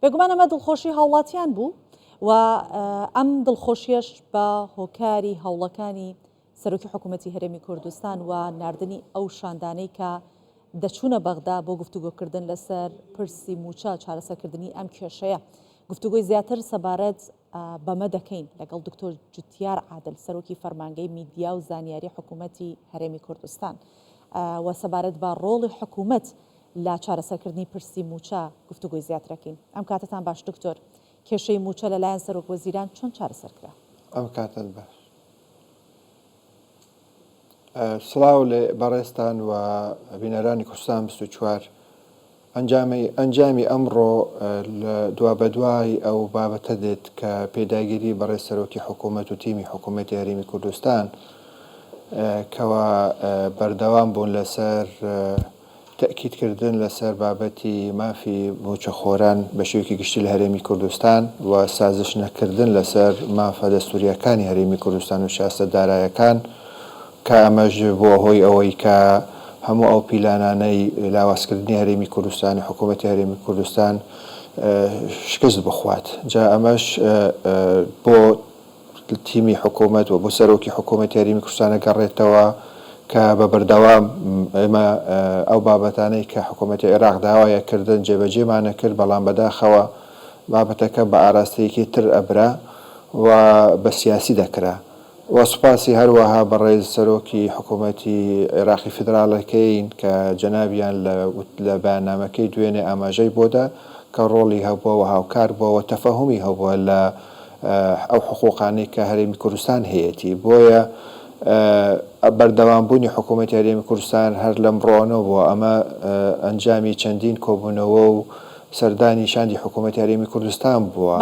بێگومان ئەمە دڵخۆشی هاوڵاتیان بوو و ئەم دڵخۆشیەش بە هۆکاری هەوڵەکانی سەرۆکی حکوومەتی هەرێمی کوردستان و ناردنی ئەو شاندانەی کە دەچوونە بەغدا بۆ گفتوگۆکردن لەسەر پرسی موچە چارەسەرکردنی ئەم کێشەیە. گفتوگۆی زیاتر سەبارەت بەمە دەکەین لەگەڵ دکتۆر جوتیار عادل سەرۆکی فەرمانگەی میدیا و زانیاری حکوومەتی هەرێمی کوردستان و سەبارەت بە ڕۆڵی حکوومەت لە چارەسەرکردنی پرسی موچە گفتوگۆی زیاترەکەین. ئەم کاتتان باش دکتۆر، کێشەی موچە لەلایەن سەرۆک وەزیران چۆن چارەسەرکرا؟ ئەم کاتت باش. سڵاو لێ بەڕێستان و بینەرانی کوردستان 24 ئەنجامی ئەمڕۆ دوا بە دوای ئەو بابەتە دێت کە پێداگیری بەڕێز سەرۆکی حکوومەت و تیمی حکوومەتی هەرێمی کوردستان کەوا بەردەوام بوون لەسەر تەکیدکردن لەسەر بابەتی مافی موچەخۆران بە شێوەیەکی گشتی لە هەرێمی کوردستان و سازش نەکردن لەسەر مافە دەستوریەکانی هەرێمی کوردستان و شایستەدارایەکان کە ئەمەش بۆ هۆی ئەوەی کە هەموو ئەو پیلانانەی لاوازکردنی هەرێمی کوردستان و حکوومەتی هەرێمی کوردستان شکست بخوات. جا ئەمەش بۆ تیمی حکوومەت و بۆ سەرۆکی حکوومەتی هەرێمی کوردستانە گەڕێتەوە کە بە بەردەوام ئێمە ئەو بابەتانەی کە حکوومەتی عێراق داوایەکردن جێبەجێمانە کرد، بەڵام بەداخەوە بابەتەکە بە ئاراستەیەکی تر ئەبرا و بە سیاسی دەکرا. وەسپاسی هەروەها بەڕێز سەرۆکی حکوومەتی عێراقی فدراڵەکەین کە جەنابیان لە بەیاننامەکەی دوێنێ ئاماژەی بۆدا کە ڕۆڵی هەبووە و هاوکار بووە و تەفەهومی هەبووە لە ئەو حقوقانەی کە هەرێمی کوردستان هەیەی. بۆیە بەردەوامبوونی حکوومەتی هەرێمی کوردستان هەر لەم ڕۆنەوە بووە. ئەمە ئەنجامی چەندین کۆبوونەوە و سەردانی شاندی حکوومەتی هەرێمی کوردستان بووە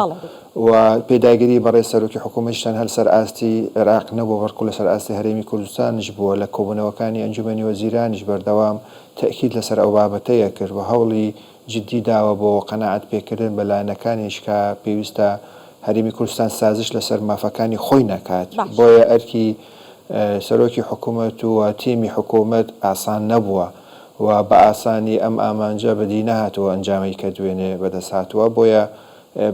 و پێداگیری بەڕێز سەرۆکی حکوومەتیشان هەر سەر ئاستی عێراق نەبووە، بەڵکو لە سەر ئاستی هەرێمی کوردستانش بووە. لە کۆبوونەوەکانی ئەنجومەنی وەزیرانیش بەردەوام تەکید لەسەر ئەو بابەتەیە کرد و هەوڵی جددی داوە بۆ قەناعەت پێکردن بە لایەنەکانیش کە پێویستە هەرێمی کوردستان سازش لەسەر مافەکانی خۆی نەکات. بۆیە ئەرکی سەرۆکی حکوومەت و تیمی حکوومەت ئاسان نەبووە و بە ئاسانی ئەم ئامانجە بەدی نەهاتەوە ئەنجامی کە دوێنێ بەدەست هاتووە. بۆیە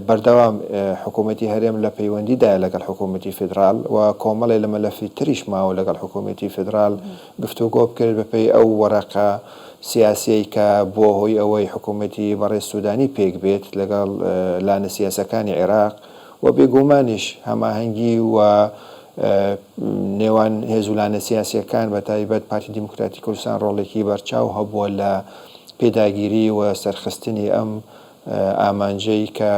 بەردەوام حکوومەتی هەرێم لە پەیوەندیدایە لەگەڵ حکوومەتی فدرال و کۆمەڵی لە مەلەفی تریش ماوە لەگەڵ حکوومەتی فدرال گفتوگۆ بکرد بەپێی ئەو وەرەقە سیاسیی کە بۆ هۆی ئەوەی حکوومەتی بەڕێز سوودانی پێک بێت لەگەڵ لانە سیاسەکانی عێراق و بێگومانیش هەماهەنگی و نێوان هێزولانە سیاسیەکان بە تایبەت پارتی دیموکراتی کوردستان ڕۆڵێکی بەرچاو هەبووە لە پێداگیری و سەرخستنی ئەم ئامانجەی کە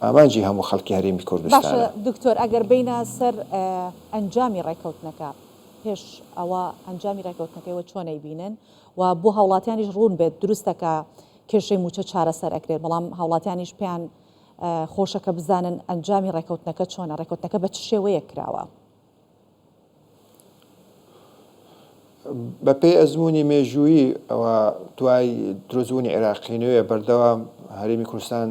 ئامانجی هەموو خەڵکی هەرێمی کوردستان. باشە دکتۆر، ئەگەر بینە سەر ئەنجامی ڕێکەوتنەکە پێش ئەوە ئەنجامی ڕێکەوتنەکەیەوە چۆنەی بینن و بۆ هاوڵاتیانیش ڕوون بێت دروستەکە کێشەی موچە چارەسەر ئەکرێت، بەڵام هاوڵاتیانیش پێیان خۆشەکە بزانن ئەنجامی ڕێکەوتنەکە چۆنە، ڕێکەوتنەکە بە چ شێوەیە کراوە؟ بەپێی ئەزمموی مێژووی ئەوە دوای دروستبوونی عێراقینەوەیە بەردەوام هەرێمی کوردستان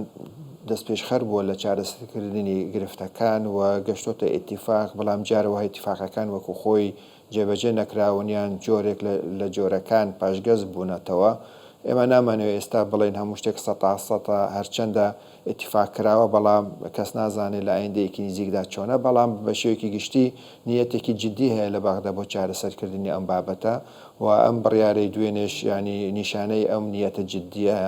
دەست پێشخەر بووە لە چارەسەرکردنی گرفتەکان و گەشتۆتە ئیتیفاق، بەڵام جارەوە ئیتیفاقەکان وەکو خۆی جێبەجێ نەکراونیان جۆرێک لە جۆرەکان پاشگەز بوونەتەوە. ئێمە نامانەوە ئێستا بڵێن هەموو شتێک 100% هەرچەندە ئیتیفاق کراوە، بەڵام کەس نازانێت لە ئایندەیەکی نزیکدا چۆنە، بەڵام بە شێوەیەکی گشتی نیەتێکی جددی هەیە لە بەغدا بۆ چارەسەرکردنی ئەم بابەتە و ئەم بڕیارەی دوێنێش ینی نیشانەی ئەم نیەتە جددیە.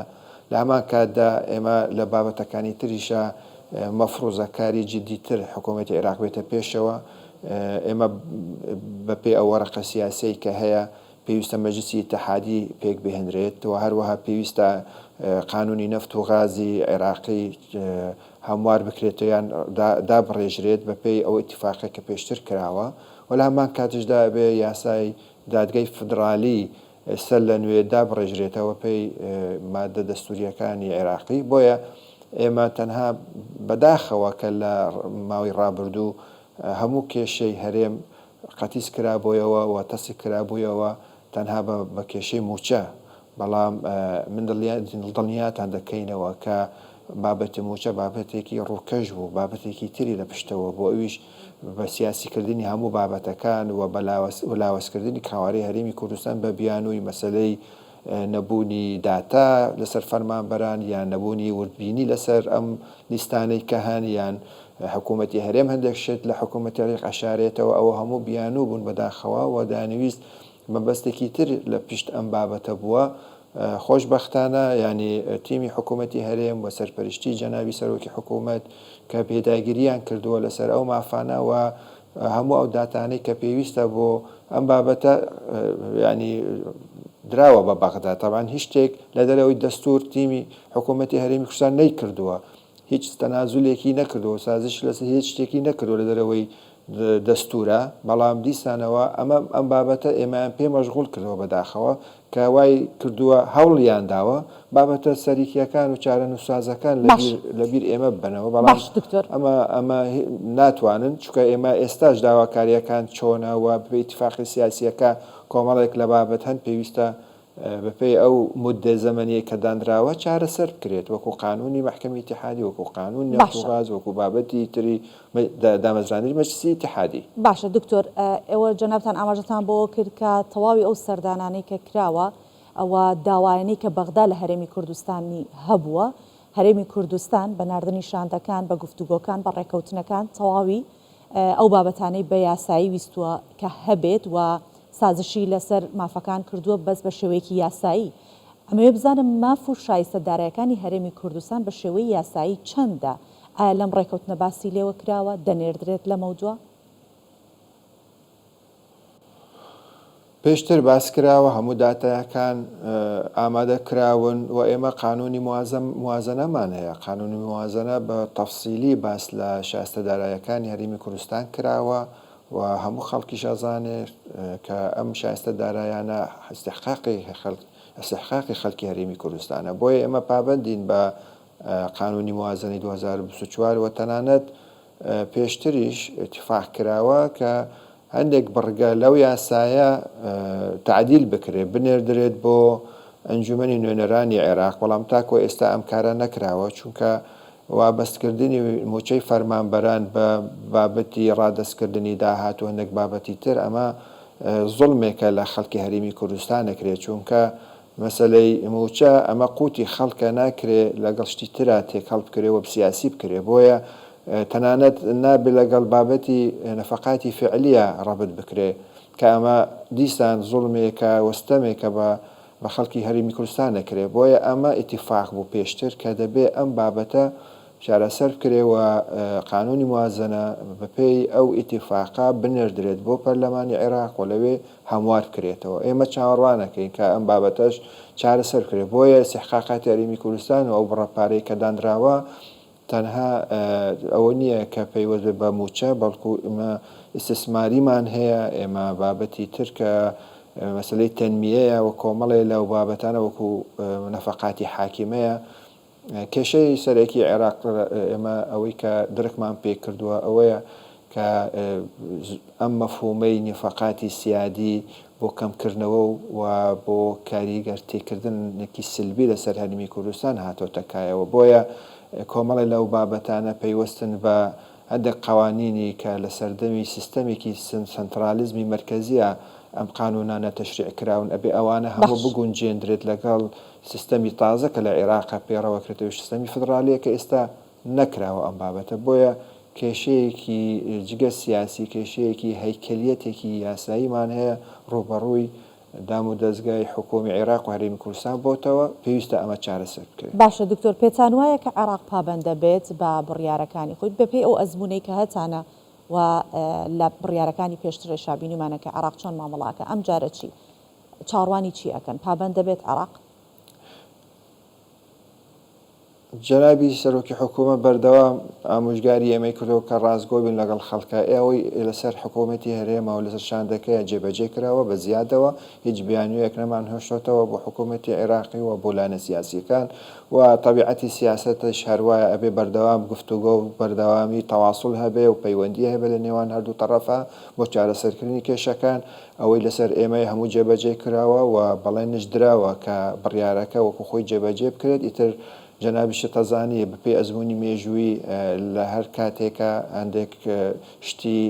لە هەمان کاتدا ئێمە لە بابەتەکانی تریشە مەفروزەکاری جددیتر حکوومەتی عێراق بێتە پێشەوە. ئێمە بەپێی ئەو وەرەقە سیاسەی کە هەیە پێویستە مەجلیسی ئیتیحادی پێک بهێنرێت و هەروەها پێویستە قانونی نەفت و غازی عێراقی هەموار بکرێتەوە یان دابڕێژرێت بەپێی ئەو ئیتیفاقی کە پێشتر کراوە و لە هەمان کاتشدا بێ یاسای دادگای فدرالی سەر لە نوێ دابڕێژرێتەوە پێی مادە دەستوریەکانی عێراقی. بۆیە ئێمە تەنها بەداخەوە کە لە ماوەی ڕابردوو هەموو کێشەی هەرێم قەتیس کرابوویەوە و تەسی کرابوویەوە تەنها بە کێشەی موچە، بەڵام من دڵنیاتان دەکەینەوە کە بابەتی موچە بابەتێکی ڕووکەش بوو، بابەتێکی تری لە پشتەوە بۆ ئەویش بە سیاسیکردنی هەموو بابەتەکان و بە لاوەزکردنی کاوارەی هەرێمی کوردستان بە بیانووی مەسلەی نەبوونی داتا لەسەر فەرمانبەران یان نەبوونی وردبینی لەسەر ئەم لیستانەی کە هەن یان حکوومەتی هەرێم هەندێک شت لە حکوومەتی ڕێک عشارێتەوە ئەوە هەموو بیانوو بوون بەداخەوە و دانویست مەبەستێکی تر لە پشت ئەم بابەتە بووە. خۆشببختانە ینی تیمی حکوومەتی هەرێم و سەرپەرشتی جەنابی سەرۆکی حکوومەت کە پێداگیریان کردووە لەسەر ئەو مافانەوە هەموو ئەو داتانەی کە پێویستە بۆ ئەم بابەتە ینی دراوە بە بەغدا. تەبان هیچ شتێک لە دەرەوەی دەستور تیمی حکوومەتی هەرێمی کوردستان نەیکردووە، هیچ تەنازولێکی نەکردەوە، سازش لەسەر هیچ شتێکی نەکردووە لە دەرەوەی دەستورە. بەڵام دیسانەوە ئەم بابەتە ئێمەیان پێ مەشغوڵ کردەوە بەداخەوە کە وای کردووە هەوڵیان داوە بابەتە سەریکیەکان و چارە نووسازەکان لەبیر ئێمە بنەوە. بەڵام ئەمە ناتوانن چکە ئێمە ئێستاش داواکاریەکان چۆنەوە بە ئیتفاقی سیاسیەکە کۆمەڵێک لە بابەت هەن پێویستە بەپێی ئەو مدە زەمەنیە کە دانراوە چارەسەر بکرێت، وەکو قانونی محکەمی ئیتیحادی، وەکو قانون نێفتوغاز، وەکو بابەتی تری دامەزرانی مەجلیسی ئیتیحادی. باشە دکتۆر، ئێوە جەنابتان ئاماژەتان بۆ کرد کە تەواوی ئەو سەردانانەی کە کراوە ئەوە داوایانەی کە بەغدا لە هەرێمی کوردستانی هەبووە، هەرێمی کوردستان بە ناردنی شاندەکان، بە گفتوگۆکان، بە ڕێکەوتنەکان تەواوی ئەو بابەتانەی بە یاسایی ویستووە کە هەبێت و سازشی لەسەر مافەکان کردووە بەس بە شێوەیەکی یاسایی. ئەمەوێ بزانم ماف و شایستەدارەکانی هەرێمی کوردستان بە شێوەی یاسایی چەندە؟ ئایا لەم ڕێکەوتنە باسی لێوە کراوە؟ دەنێردرێت لە مەوضوع؟ پێشتر باس کراوە هەموو داتایەکان ئامادە کراون و ئێمە قانونی موازنەمان هەیە. قانونی موازنە بە تەفسیلی باس لە شایستەدارایەکانی هەرێمی کوردستان کراوە و هەموو خەڵکیش ئەزانێت کە ئەم شایستەدارایانە استحقاقی خەڵکی هەرێمی کوردستانە. بۆیە ئێمە پابەندین بە قانونی موازنەی 2024 و تەنانەت پێشتریش اتفاق کراوە کە هەندێک بڕگە لەو یاسایە تعدیل بکرێت، بنێردرێت بۆ ئەنجومەنی نوێنەرانی عێراق. بەڵام تاکۆ ئێستا ئەم کارە نەکراوە چونکە وابەستکردنی موچەی فەرمانبەران بە بابەتی ڕادەستکردنی داهات و هەندێک بابەتی تر ئەمە زوڵمێکە لە خەڵکی هەرێمی کوردستان نەکرێت چونکە مەسەلەی موچە ئەمە قوتی خەڵکە ناکرێت لەگەڵ شتی ترا تێکەڵ بکرێت و سیاسی بکرێت. بۆیە تەنانەت نابێت لەگەڵ بابەتی نەفەقاتی فعلیە ڕەبت بکرێت کە ئەمە دیسان زوڵمێکە وەستەمێکە بە خەڵکی هەرێمی کوردستان نەکرێت. بۆیە ئەمە ئیتیفاق بوو پێشتر کە دەبێت ئەم بابەتە چارەسەر بکرێەوە قانونی موازنە بەپێی ئەو ئیتیفاقا بنێردرێت بۆ پەرلەمانی عێراق و لەوێ هەموار بکرێتەوە. ئێمە چاوەڕوانەکەین کە ئەم بابەتەش چارەسەر بکرێت. بۆیە استحقاقاتی هەرێمی کوردستان و ئەو بڕەپارەی کە دانراوە تەنها ئەوە نییە کە پەیوەست بە موچە، بەڵکو ئمە ئیسtisماریمان هەیە. ئێمە بابەتی تر کە مەسلەی تەنمیەیە و کۆمەڵێ لەو بابەتانە وەکو نەفەقاتی حاکیمەیە. کێشەی سەرەکی عێراق ئێمە ئەوەی کە درکمان پێ کردووە ئەوەیە کە ئەم مەفهومەی نفەقاتی سیادی بۆ کەمکردنەوە و بۆ کاریگەر تێکردنێکی سلبی لەسەر هەرێمی کوردستان هاتۆتەکایەوە. بۆیە کۆمەڵی لەو بابەتانە پەیوەستن بە هەندێک قوانینی کە لە سەردەمی سیستەمێکی سنترالیزمی مرکزیە ئەم قانونانە تەشریع کراون ئەبێ ئەوانە هەموو بگونجێندرێت لەگەڵ سیستەمی تازە کە لە عێراقا پێڕەوەکرێتەوە سیستەمی فدرالیە کە ئێستا نەکراوە ئەم بابەتە. بۆیە کێشەیەکی جگە سیاسی، کێشەیەکی هەیکەلیەتێکی یاساییمان هەیە ڕوبەڕووی دام و دەستگای حکومی عێراق و هەرێمی کوردستان بۆتەوە پێویستە ئەمە چارەسەر بکرێت. باشە دکتۆر، پێتان وایە کە عێراق پابەندە بێت بە بڕیارەکانی خۆی بەپێی ئەو ئەزموونەی کە هەتانە و لە بڕیارەکانی پێشتر شابینیمانە کە عێراق چۆن مامەڵاکە ئەم جارە چی چاڕوانی چی ئەکەن؟ پابەندە بێت عێراق؟ جەنابی سەرۆکی حکوومەت بەردەوام ئامۆژگاری ئێمەی کردەوە کە ڕازگۆ بین لەگەڵ خەڵکە ئێوەی لەسەر حکوومەتی هەرێمە و لەسەر شاندەکەیە جێبەجێ کراوە بە زیادەوە هیچ بیانوویەک نەمان هێشتۆتەوە بۆ حکوومەتی عێراقی و بۆ لانە سیاسیەکان و تەبیعەتی سیاسەتش هەروایە ئەبێ بەردەوام گفتوگۆ و بەردەوامی تەواصل هەبێ و پەیوەندی هەبێ لە نێوان هەردوو تەرەفە بۆ چارەسەرکردنی کێشەکان. ئەوەی لەسەر ئێمەی هەموو جێبەجێ کراوە و بەڵێنش دراوە کە بڕیارەکە وەکو خۆی جێبەجێ بکرێت. ئیتر جەنابی شتەزانی بەپێی ئەزمموی مێژووی لە هەر کاتێکە هەندێک شتی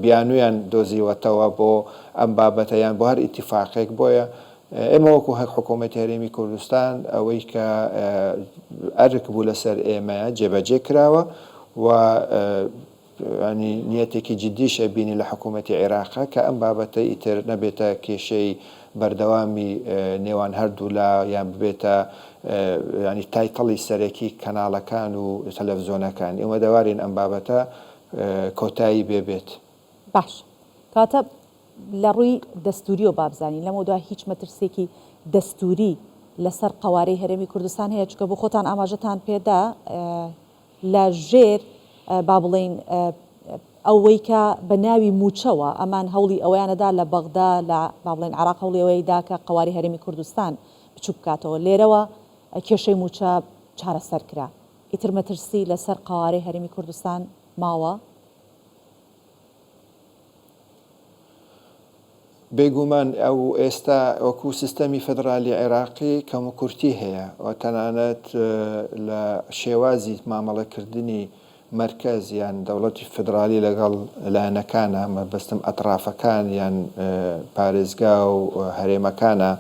بیانویان دۆزیوەتەوە بۆ ئەم بابەتەیان بۆ هەر ئیتیفاقێک. بۆیە ئێمە وەکو هەک حکوومەتی هەرێمی کوردستان ئەوەی کە ئەرک بوو لەسەر ئێمە جێبەجێ کراوە و ینی نیەتێکی جددیشە بینی لە حکوومەتی عێراقا کە ئەم بابەتە ئیتر نەبێتە کێشەی بەردەوامی نێوان هەردوو لا یان ببێتە ینی تایتڵی سەرەکی کەناڵەکان و تەلەڤزیۆنەکان ئێمە دەوارین ئەم بابەتە کۆتایی بێت. باش کاتە لە ڕووی دەستوری و بابزانین لەمە دوای هیچ مەترسێکی دەستوری لەسەر قوارەی هەرێمی کوردستان هەیە چکە بۆ خۆتان ئاماژەتان پێدا لە ژێر با بڵێن ئەوەی کە بە ناوی موچەوە ئەمان هەوڵی ئەویانەدا لە بەغدا لە با بڵێن عراق هەوڵی ئەوەیدا کە قواری هەرێمی کوردستان بچوو بکاتەوە لێرەوە کێشەی موچە چارەسەر کرا ئیتر مەترسی لەسەر قوارەی هەرێمی کوردستان ماوە؟ بێگومان ئەو ئێستا وەکو سیستەمی فەدرالی عێراقی کەم و کورتی هەیە و تەنانەت لە شێوازی مامەڵەکردنی مرکز یان دەوڵەتی فدرالی لەگەڵ لایەنەکانە مەبەستم ئەترافەکان یان پارێزگا و هەرێمەکانە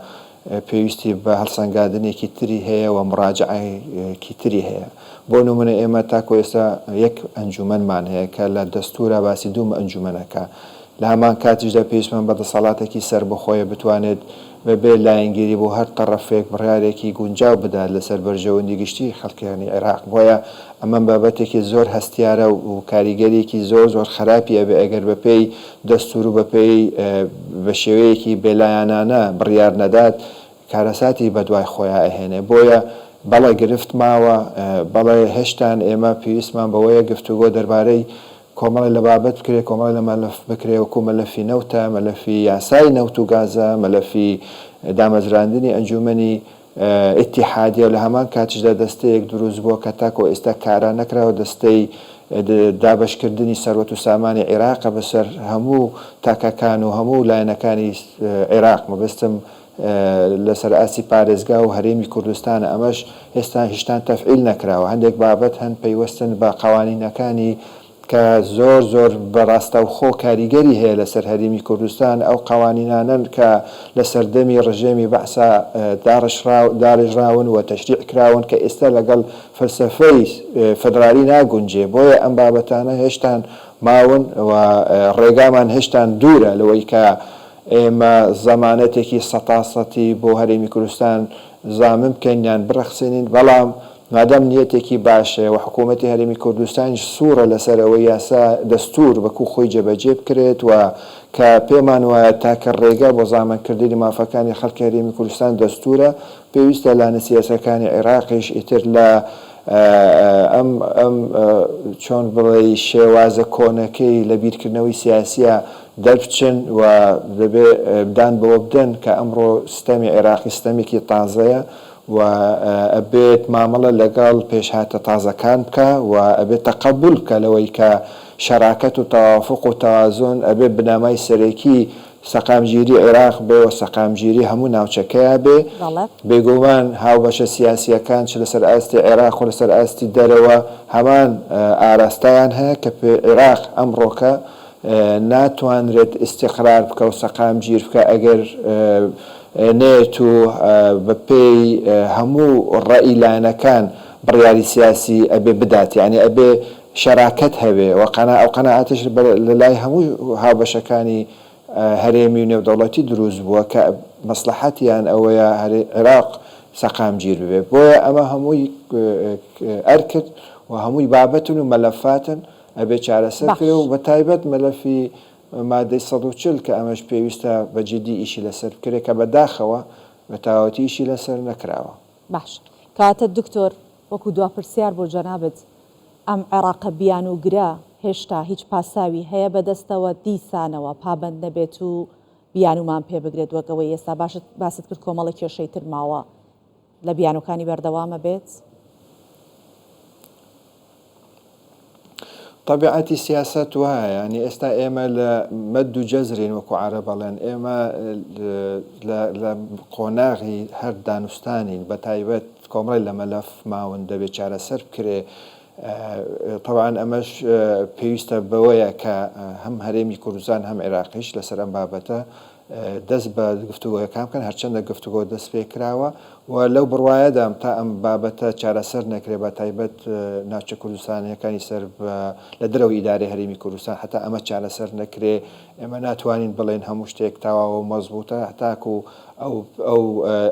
پێویستی بە هەڵسەنگاندنێکی تری هەیە و مڕاجعەیەکی تری هەیە. بۆ نمونە ئێمە تاکو ئێستا یەک ئەنجومەنمان هەیە کە لە دەستورە باسی دوو ئەنجومەنەکە لە هەمان کاتیشدا پێویستمان بە دەسەڵاتێکی سەر بەخۆیە بتوانێت بەبێ لایەنگیری بۆ هەر تەڕەفێک بڕیارێکی گونجاو بدات لەسەر بەرژەوەندی گشتی خەڵکیانی عێراق. بۆیە ئەمەم بابەتێکی زۆر هەستیارە و کاریگەریەکی زۆر خراپیە بێ ئەگەر بەپێی دەستور و بەپێی بە شێوەیەکی بێلایەنانە بڕیار نەدات کارەساتی بەدوای خۆیان ئەهێنێ. بۆیە بەڵێ گرفت ماوە بەڵێ هێشتان ئێمە پێویستمان بەوەیە گفتوگۆ دەربارەی کۆمەڵی لە بابەت بکرێ کۆمەڵی لە مەلەف بکرێ وەکو مەلەفی نەوتە مەلەفی یاسای نەوت و گازە مەلەفی دامەزراندنی ئەنجومەنی ئیتیحادیە و لە هەمان کاتیشدا دەستەیەک دروست بووە کە تاکۆ ئێستا کاران نەکراوە دەستەی دابەشکردنی سەروەت و سامانی عێراقە بەسەر هەموو تاکەکان و هەموو لایەنەکانی عێراق مەبەستم لەسەر ئاسی پارێزگا و هەرێمی کوردستانە ئەمەش ئێستا هیچتان تەفعیل نەکراوە. هەندێک بابەت هەن پەیوەستن بە قوانینەکانی کە زۆر بەڕاستە و خۆ کاریگەری هەیە لەسەر هەرێمی کوردستان ئەو قوانینانن کە لە سەردەمی ڕژێمی بەعسا داڕێژراون و تەشریع کراون کە ئێستا لەگەڵ فەلسەفەی فەدرالی ناگونجێ. بۆیە ئەم بابەتانە هێشتان ماون و ڕێگامان هێشتان دوورە لەوەی کە ئێمە زەمانەتێکی سەتاسەتی بۆ هەرێمی کوردستان زامن بکەین یان بڕەخسێنین. بەڵام مادام نیەتێکی باشە و حکوومەتی هەرێمی کوردستان سوورە لەسەرەوەی یاسا دەستور بەکو خۆی جێبەجێ بکرێت و کە پێمان وایە تاکە ڕێگا بۆ زامنکردنی مافەکانی خەڵکی هەرێمی کوردستان دەستورە پێویستە لانە سیاسەکانی عێراقیش ئیتر لە ئەم چۆن بڵێ شێوازە کۆنەکەی لە بیرکردنەوەی سیاسیە دەربچن و دەبێ بدان بەوە بدەن کە ئەمڕۆ سیستەمی عێراقی سیستەمێکی تازەیە و ئەبێت مامەڵە لەگەڵ پێشهاتە تازەکان بکە و ئەبێت تەقەبول بکە لەوەی کە شەراکەت و تەوافق و تەوازن ئەبێت بنامای سەرەکی سەقامگیری عێراق بێ و سەقامگیری هەموو ناوچەکەیە بێ. بێگومان هاوبەشە سیاسیەکان چ لەسەر ئاستی عێراق و لەسەر ئاستی دەرەوە هەمان ئاراستایان هەیە کە عێراق ئەمڕۆکە ناتوانرێت ئیستیقرار بکە و سەقامگیر بکە ئەگەر نێت و بەپێی هەموو ڕێی لایەنەکان بڕیاری سیاسی ئەبێ بدات. یعنی ئەبێ شەراکەت هەبێ و ئەو قەناعەتش لە لای هەموو هاوبەشەکانی هەرێمی و نێودەوڵەتی دروست بووە کە مەسلحەتیان ئەوەیە عێراق سەقامگیر ببێ. بۆیە ئەمە هەمووی ئەرکرد و هەمووی بابەتن و مەلەفاتن ئەبێ چارەسەر کرێ و بە تایبەت مەلەفی مادەی 140 کە ئەمەش پێویستە بەجددی ئیشی لەسەر بکرێ کە بەداخەوە بە تاوەتی ئیشی لەسەر نەکراوە. باش کاتە دکتۆر وەکو دواپرسیار بۆ جەنابەت ئەم عێراقە بیان و گرا هێشتا هیچ پاساوی هەیە بەدەستەوە دیسانەوە پابند نەبێت و بیانومان پێ بگرێت وەکەوەی ئێستا باست کرد کۆمەڵی کێشەی تر ماوە لە بیانوەکانی بەردەوامە بێت؟ طبیعەتی سیاست وایە ینی ئێستا ئێمە لە مەد و جەزرین وەکو عەرەب بەڵێن ئێمە لە قۆناغی هەر دانوستانین بە تایبەت کۆمەڵی لە مەلەف ماون دەبێت چارەسەر بکرێ. طبعاً ئەمەش پێویستە بەوەیە کە هەم هەرێمی کوردستان هەم عێراقیش لەسەر ئەم بابەتە دەست بە گفتوگۆیەکان بکەن هەرچەندە گفتوگۆ دەست پێ کراوە و لەو بڕوایەدام تا ئەم بابەتە چارەسەر نەکرێ بە تایبەت ناوچە کوردستانیەکانی سەر لە درەوە ئیدارەی هەرێمی کوردستان هەتا ئەمە چارەسەر نەکرێ ئێمە ناتوانین بڵێن هەموو شتێک تەواو و مەزبوطە هەتاکو ئەو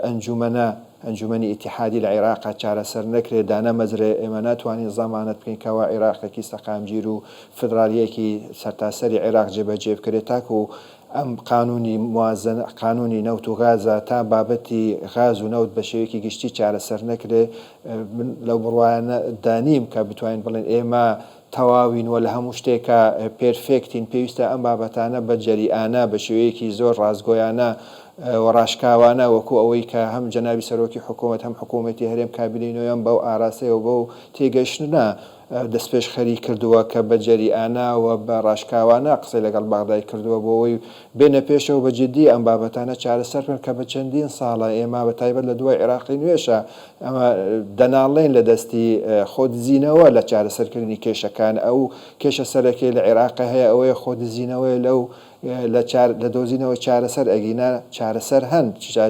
ئەنجومەنە ئەنجومەنی ئیتیحادی لە عێراقا چارەسەر نەکرێت دانە مەزرێ ئێمە ناتوانین زەمانەت بکەین کەوا عێراقێکی سەقامگیر و فدرالیەکی سەرتاسەری عێراق جێبەجێ بکرێت تاکو ئەم قانونی موازنە قانونی نەوت و غازە تا بابەتی غاز و نەوت بە شێوەیەکی گشتی چارەسەر نەکرێ لەو بڕوایانە دانیم کە بتوانین بڵێن ئێمە تەواوین و لە هەموو شتێکە پێرفێکتین پێویستە ئەم بابەتانە بە جەریئانە بە شێوەیەکی زۆر ڕازگۆیانە و ڕاشکاوانە وەکو ئەوەی کە هەم جەنابی سەرۆکی حکوومەت هەم حکوومەتی هەرێم کابینەوەیان بەو ئاراسەیە و بەو تێگەشتنە دەست پێش خەری کردووە کە بە جەریئانە و بە ڕاشکاوانە قسەی لەگەڵ باغدای کردووە بۆ ئەوەی بێنە پێشەوە بە جددی ئەم بابەتانە چارەسەر بن کە بە چەندین ساڵە ئێمە بە تایبەت لە دوای عێراقی نوێشە ئەمە دەناڵێن لە دەستی خۆدزیینەوە لە چارەسەرکردنی کێشەکان ئەو کێشە سەرەکەی لە عێراقی هەیە ئەوەیە خۆدزیینەوەی لەو لە دۆزینەوە چارەسەر ئەگینا چارەسەر هەن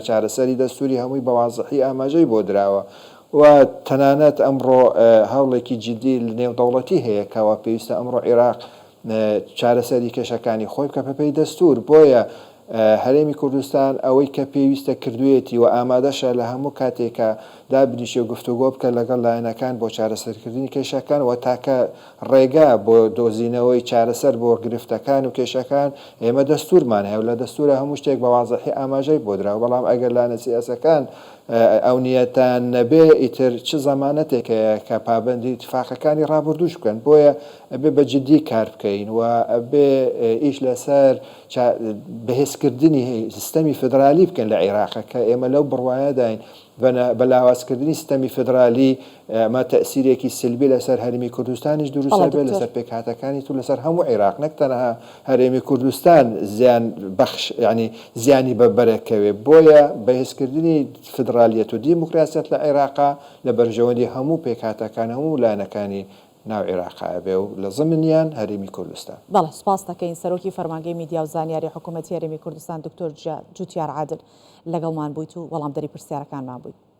چارەسەری دەستوری هەمووی بەوازحی ئاماژەی بۆ دراوە و تەنانەت ئەمڕۆ هەوڵێکی جددی نێودەوڵەتی هەیە کەوا پێویستە ئەمڕۆ عێراق چارەسەری کێشەکانی خۆی بکە بەپێی دەستور بۆیە هەرێمی کوردستان ئەوەی کە پێویستە کردوێتی و ئامادەشە لە هەموو کاتێکە دابنیشی و گفتوگۆ بکە لەگەڵ لایەنەکان بۆ چارەسەرکردنی کێشەکان و تاکە ڕێگا بۆ دۆزینەوەی چارەسەر بۆ گرفتەکان و کێشەکان ئێمە دەستورمان هەیە و لە دەستورە هەموو شتێک بە وازحی ئاماژەی بۆ درا بەڵام ئەگەر لایەنە سیاسەکان ئەو نیەتان نەبێ ئیتر چ زەمانەتێکەیە کە پابەندی اتفاقەکانی ڕابردوش بکەن بۆیە ئەبێ بە جددی کار بکەین و ئەبێ ئیش لەسەر بەهێزکردنی سیستەمی فدرالی بکەن لە عێراقە کە ئێمە لەو بڕوایەداین بە لاوازکردنی سیستەمی فدرالی ئەمە تەئسیرێکی سلبی لەسەر هەرێمی کوردستانیش دروستە بێت لەسەر پێکهاتەکانی تو لەسەر هەموو عێراق نەک تەنها هەرێمی کوردستان زیان بەخش ینی زیانی بەبەرەکەوێ بۆیە بەهێزکردنی فدرالیەت و دیموکراسیەت لە عێراقا لە بەرژەوەندی هەموو پێکهاتەکان هەموو لایەنەکانی ناو عێراقا بێ و لە زمینیان هەرێمی کوردستان. بەڵێ سپاس دەکەین سەرۆکی فەرمانگەی میدیا و زانیاری حکوومەتی هەرێمی کوردستان دکتۆر جوتیار عادل لەگەڵمان بوویت و وەڵامدەری پرسیارەکانمان بوویت.